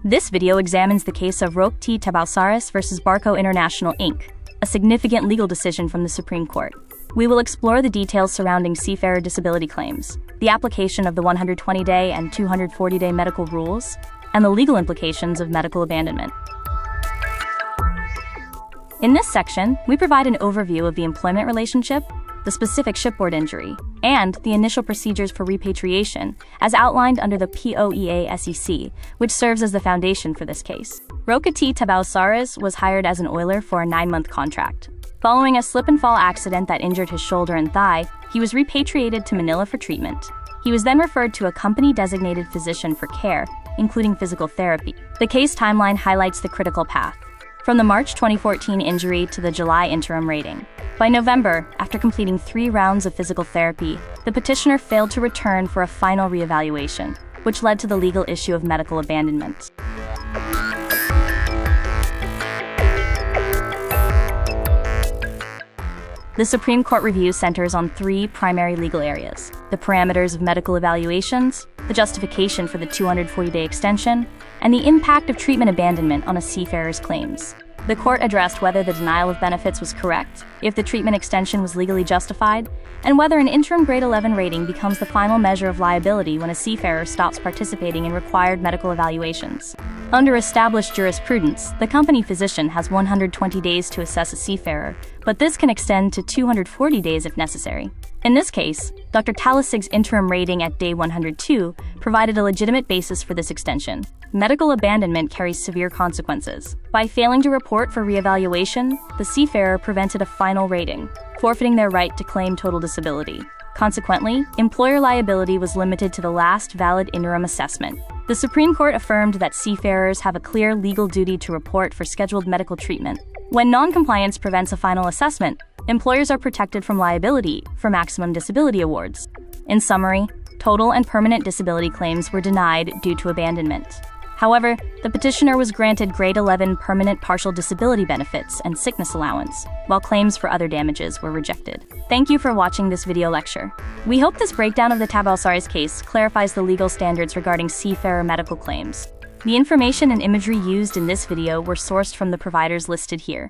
This video examines the case of Roque Tabaosares versus Barko International Inc., a significant legal decision from the Supreme Court. We will explore the details surrounding seafarer disability claims, the application of the 120-day and 240-day medical rules, and the legal implications of medical abandonment. In this section, we provide an overview of the employment relationship, the specific shipboard injury, and the initial procedures for repatriation, as outlined under the POEA-SEC, which serves as the foundation for this case. Roque Tabaosares was hired as an oiler for a 9-month contract. Following a slip-and-fall accident that injured his shoulder and thigh, he was repatriated to Manila for treatment. He was then referred to a company-designated physician for care, including physical therapy. The case timeline highlights the critical path, from the March 2014 injury to the July interim rating. By November, after completing 3 rounds of physical therapy, the petitioner failed to return for a final reevaluation, which led to the legal issue of medical abandonment. The Supreme Court review centers on 3 primary legal areas: the parameters of medical evaluations, the justification for the 240-day extension, and the impact of treatment abandonment on a seafarer's claims. The court addressed whether the denial of benefits was correct, if the treatment extension was legally justified, and whether an interim grade 11 rating becomes the final measure of liability when a seafarer stops participating in required medical evaluations. Under established jurisprudence, the company physician has 120 days to assess a seafarer, but this can extend to 240 days if necessary. In this case, Dr. Talisig's interim rating at day 102 provided a legitimate basis for this extension. Medical abandonment carries severe consequences. By failing to report for reevaluation, the seafarer prevented a final rating, forfeiting their right to claim total disability. Consequently, employer liability was limited to the last valid interim assessment. The Supreme Court affirmed that seafarers have a clear legal duty to report for scheduled medical treatment. When noncompliance prevents a final assessment, employers are protected from liability for maximum disability awards. In summary, total and permanent disability claims were denied due to abandonment. However, the petitioner was granted grade 11 permanent partial disability benefits and sickness allowance, while claims for other damages were rejected. Thank you for watching this video lecture. We hope this breakdown of the Tabaosares case clarifies the legal standards regarding seafarer medical claims. The information and imagery used in this video were sourced from the providers listed here.